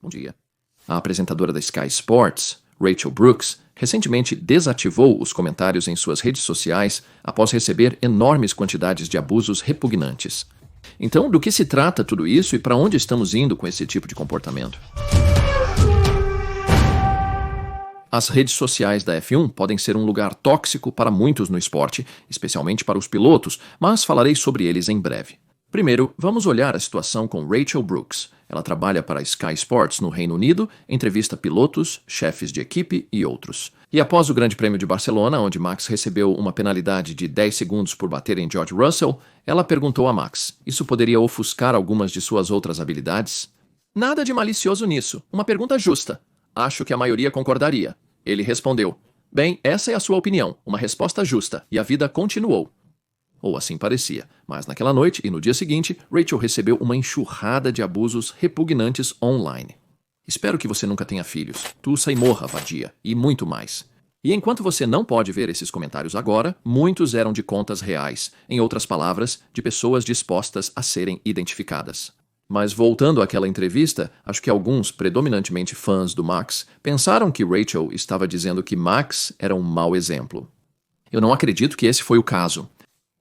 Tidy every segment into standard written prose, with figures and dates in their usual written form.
Bom dia. A apresentadora da Sky Sports, Rachel Brooks, recentemente desativou os comentários em suas redes sociais após receber enormes quantidades de abusos repugnantes. Então, do que se trata tudo isso e para onde estamos indo com esse tipo de comportamento? As redes sociais da F1 podem ser um lugar tóxico para muitos no esporte, especialmente para os pilotos, mas falarei sobre eles em breve. Primeiro, vamos olhar a situação com Rachel Brooks. Ela trabalha para a Sky Sports no Reino Unido, entrevista pilotos, chefes de equipe e outros. E após o Grande Prêmio de Barcelona, onde Max recebeu uma penalidade de 10 segundos por bater em George Russell, ela perguntou a Max: isso poderia ofuscar algumas de suas outras habilidades? Nada de malicioso nisso. Uma pergunta justa. Acho que a maioria concordaria. Ele respondeu: bem, essa é a sua opinião. Uma resposta justa. E a vida continuou. Ou assim parecia, mas naquela noite e no dia seguinte, Rachel recebeu uma enxurrada de abusos repugnantes online. Espero que você nunca tenha filhos, tussa e morra, vadia, e muito mais. E enquanto você não pode ver esses comentários agora, muitos eram de contas reais, em outras palavras, de pessoas dispostas a serem identificadas. Mas voltando àquela entrevista, acho que alguns, predominantemente fãs do Max, pensaram que Rachel estava dizendo que Max era um mau exemplo. Eu não acredito que esse foi o caso.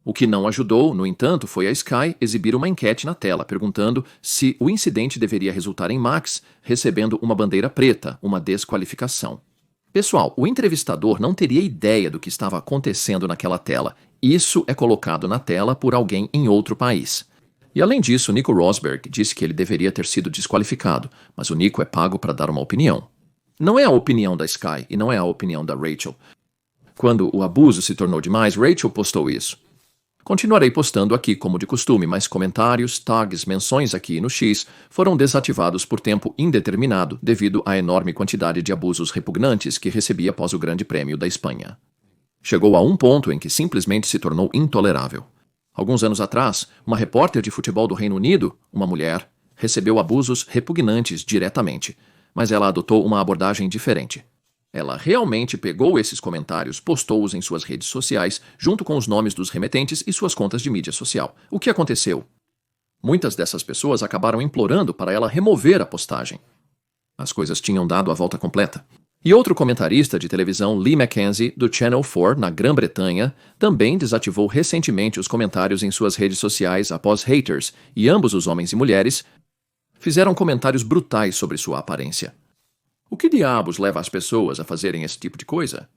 O que não ajudou, no entanto, foi a Sky exibir uma enquete na tela, perguntando se o incidente deveria resultar em Max recebendo uma bandeira preta, uma desqualificação. Pessoal, o entrevistador não teria ideia do que estava acontecendo naquela tela. Isso é colocado na tela por alguém em outro país. E além disso, Nico Rosberg disse que ele deveria ter sido desqualificado, mas o Nico é pago para dar uma opinião. Não é a opinião da Sky e não é a opinião da Rachel. Quando o abuso se tornou demais, Rachel postou isso. Continuarei postando aqui como de costume, mas comentários, tags, menções aqui no X foram desativados por tempo indeterminado devido à enorme quantidade de abusos repugnantes que recebi após o Grande Prêmio da Espanha. Chegou a um ponto em que simplesmente se tornou intolerável. Alguns anos atrás, uma repórter de futebol do Reino Unido, uma mulher, recebeu abusos repugnantes diretamente, mas ela adotou uma abordagem diferente. Ela realmente pegou esses comentários, postou-os em suas redes sociais, junto com os nomes dos remetentes e suas contas de mídia social. O que aconteceu? Muitas dessas pessoas acabaram implorando para ela remover a postagem. As coisas tinham dado a volta completa. E outro comentarista de televisão, Lee Mackenzie, do Channel 4, na Grã-Bretanha, também desativou recentemente os comentários em suas redes sociais após haters, e ambos os homens e mulheres fizeram comentários brutais sobre sua aparência. O que diabos leva as pessoas a fazerem esse tipo de coisa?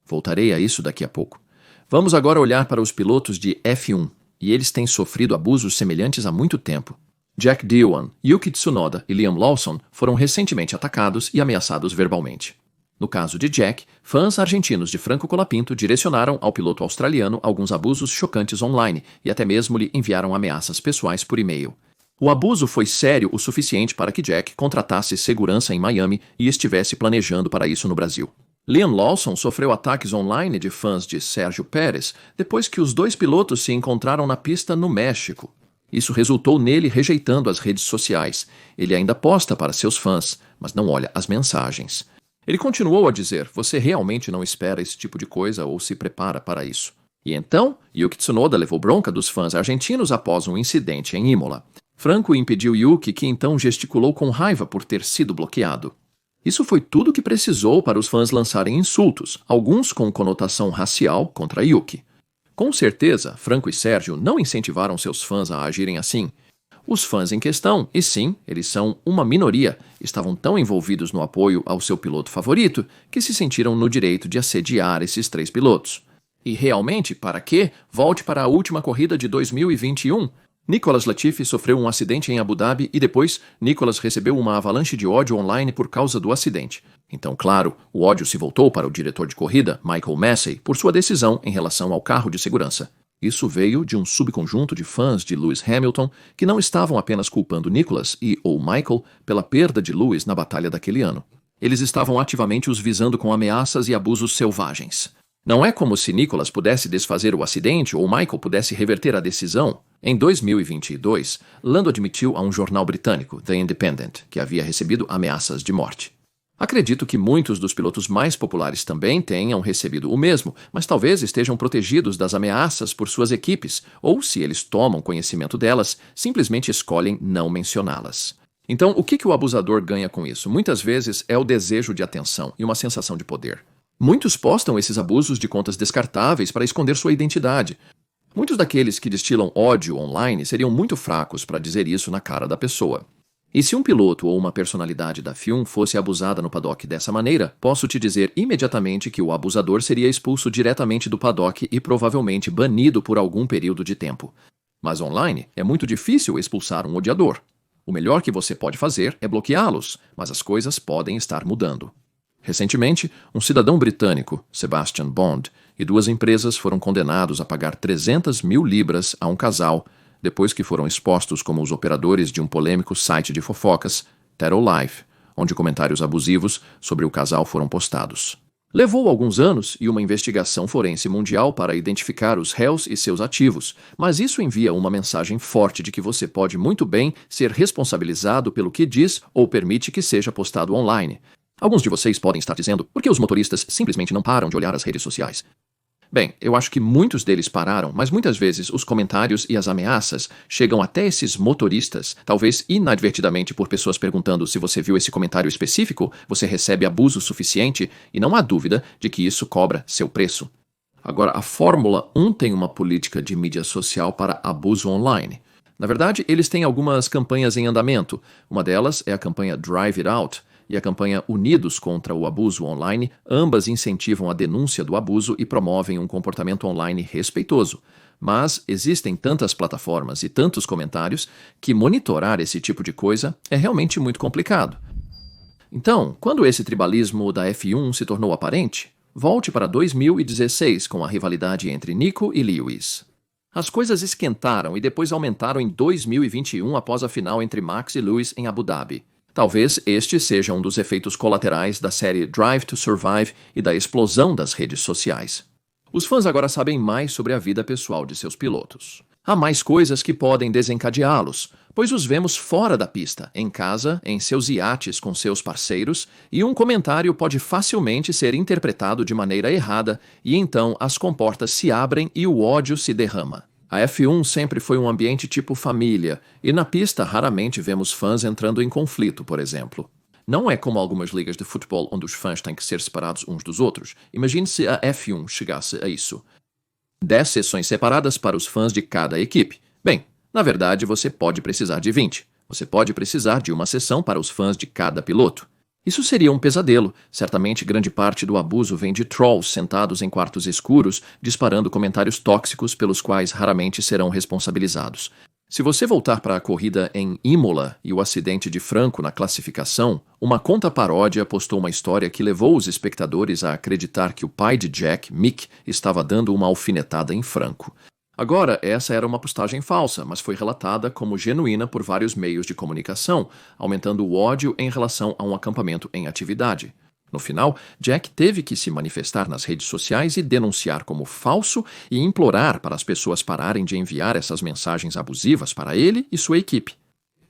Voltarei a isso daqui a pouco. Vamos agora olhar para os pilotos de F1, e eles têm sofrido abusos semelhantes há muito tempo. Jack Doohan, Yuki Tsunoda e Liam Lawson foram recentemente atacados e ameaçados verbalmente. No caso de Jack, fãs argentinos de Franco Colapinto direcionaram ao piloto australiano alguns abusos chocantes online e até mesmo lhe enviaram ameaças pessoais por e-mail. O abuso foi sério o suficiente para que Jack contratasse segurança em Miami e estivesse planejando para isso no Brasil. Liam Lawson sofreu ataques online de fãs de Sérgio Pérez depois que os dois pilotos se encontraram na pista no México. Isso resultou nele rejeitando as redes sociais. Ele ainda posta para seus fãs, mas não olha as mensagens. Ele continuou a dizer: você realmente não espera esse tipo de coisa ou se prepara para isso. E então, Yuki Tsunoda levou bronca dos fãs argentinos após um incidente em Imola. Franco impediu Yuki, que então gesticulou com raiva por ter sido bloqueado. Isso foi tudo que precisou para os fãs lançarem insultos, alguns com conotação racial, contra Yuki. Com certeza, Franco e Sérgio não incentivaram seus fãs a agirem assim. Os fãs em questão, e sim, eles são uma minoria, estavam tão envolvidos no apoio ao seu piloto favorito que se sentiram no direito de assediar esses três pilotos. E realmente, para quê? Volte para a última corrida de 2021. Nicolas Latifi sofreu um acidente em Abu Dhabi e depois Nicolas recebeu uma avalanche de ódio online por causa do acidente. Então, claro, o ódio se voltou para o diretor de corrida, Michael Massey, por sua decisão em relação ao carro de segurança. Isso veio de um subconjunto de fãs de Lewis Hamilton que não estavam apenas culpando Nicolas ou Michael pela perda de Lewis na batalha daquele ano. Eles estavam ativamente os visando com ameaças e abusos selvagens. Não é como se Nicolas pudesse desfazer o acidente ou Michael pudesse reverter a decisão. Em 2022, Lando admitiu a um jornal britânico, The Independent, que havia recebido ameaças de morte. Acredito que muitos dos pilotos mais populares também tenham recebido o mesmo, mas talvez estejam protegidos das ameaças por suas equipes, ou, se eles tomam conhecimento delas, simplesmente escolhem não mencioná-las. Então, o que o abusador ganha com isso? Muitas vezes é o desejo de atenção e uma sensação de poder. Muitos postam esses abusos de contas descartáveis para esconder sua identidade. Muitos daqueles que destilam ódio online seriam muito fracos para dizer isso na cara da pessoa. E se um piloto ou uma personalidade da F1 fosse abusada no paddock dessa maneira, posso te dizer imediatamente que o abusador seria expulso diretamente do paddock e provavelmente banido por algum período de tempo. Mas online é muito difícil expulsar um odiador. O melhor que você pode fazer é bloqueá-los, mas as coisas podem estar mudando. Recentemente, um cidadão britânico, Sebastian Bond, e 2 empresas foram condenados a pagar 300 mil libras a um casal depois que foram expostos como os operadores de um polêmico site de fofocas, Tattle Life, onde comentários abusivos sobre o casal foram postados. Levou alguns anos e uma investigação forense mundial para identificar os réus e seus ativos, mas isso envia uma mensagem forte de que você pode muito bem ser responsabilizado pelo que diz ou permite que seja postado online. Alguns de vocês podem estar dizendo por que os motoristas simplesmente não param de olhar as redes sociais. Bem, eu acho que muitos deles pararam, mas muitas vezes os comentários e as ameaças chegam até esses motoristas, talvez inadvertidamente por pessoas perguntando se você viu esse comentário específico, você recebe abuso suficiente e não há dúvida de que isso cobra seu preço. Agora, a Fórmula 1 tem uma política de mídia social para abuso online. Na verdade, eles têm algumas campanhas em andamento. Uma delas é a campanha Drive It Out, e a campanha Unidos contra o Abuso Online, ambas incentivam a denúncia do abuso e promovem um comportamento online respeitoso. Mas existem tantas plataformas e tantos comentários que monitorar esse tipo de coisa é realmente muito complicado. Então, quando esse tribalismo da F1 se tornou aparente, volte para 2016 com a rivalidade entre Nico e Lewis. As coisas esquentaram e depois aumentaram em 2021 após a final entre Max e Lewis em Abu Dhabi. Talvez este seja um dos efeitos colaterais da série Drive to Survive e da explosão das redes sociais. Os fãs agora sabem mais sobre a vida pessoal de seus pilotos. Há mais coisas que podem desencadeá-los, pois os vemos fora da pista, em casa, em seus iates com seus parceiros, e um comentário pode facilmente ser interpretado de maneira errada e então as comportas se abrem e o ódio se derrama. A F1 sempre foi um ambiente tipo família, e na pista raramente vemos fãs entrando em conflito, por exemplo. Não é como algumas ligas de futebol onde os fãs têm que ser separados uns dos outros. Imagine se a F1 chegasse a isso. 10 sessões separadas para os fãs de cada equipe. Bem, na verdade você pode precisar de 20. Você pode precisar de uma sessão para os fãs de cada piloto. Isso seria um pesadelo. Certamente grande parte do abuso vem de trolls sentados em quartos escuros, disparando comentários tóxicos pelos quais raramente serão responsabilizados. Se você voltar para a corrida em Imola e o acidente de Franco na classificação, uma conta paródia postou uma história que levou os espectadores a acreditar que o pai de Jack, Mick, estava dando uma alfinetada em Franco. Agora, essa era uma postagem falsa, mas foi relatada como genuína por vários meios de comunicação, aumentando o ódio em relação a um acampamento em atividade. No final, Jack teve que se manifestar nas redes sociais e denunciar como falso e implorar para as pessoas pararem de enviar essas mensagens abusivas para ele e sua equipe.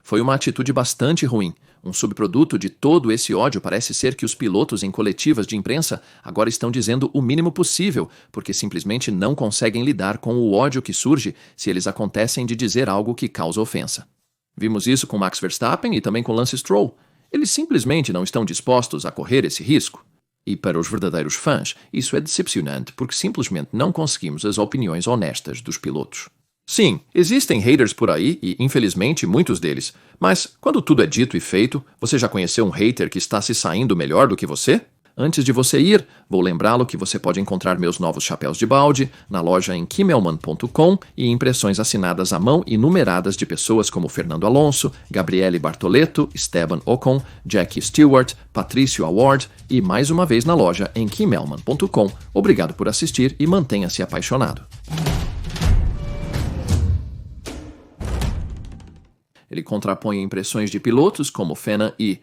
Foi uma atitude bastante ruim. Um subproduto de todo esse ódio parece ser que os pilotos em coletivas de imprensa agora estão dizendo o mínimo possível, porque simplesmente não conseguem lidar com o ódio que surge se eles acontecem de dizer algo que causa ofensa. Vimos isso com Max Verstappen e também com Lance Stroll. Eles simplesmente não estão dispostos a correr esse risco. E para os verdadeiros fãs, isso é decepcionante porque simplesmente não conseguimos as opiniões honestas dos pilotos. Sim, existem haters por aí e, infelizmente, muitos deles. Mas, quando tudo é dito e feito, você já conheceu um hater que está se saindo melhor do que você? Antes de você ir, vou lembrá-lo que você pode encontrar meus novos chapéus de balde na loja em kimmelman.com e impressões assinadas à mão e numeradas de pessoas como Fernando Alonso, Gabriele Bartoletto, Esteban Ocon, Jackie Stewart, Patrício Award e mais uma vez na loja em kimmelman.com. Obrigado por assistir e mantenha-se apaixonado. Ele contrapõe impressões de pilotos como Fenna e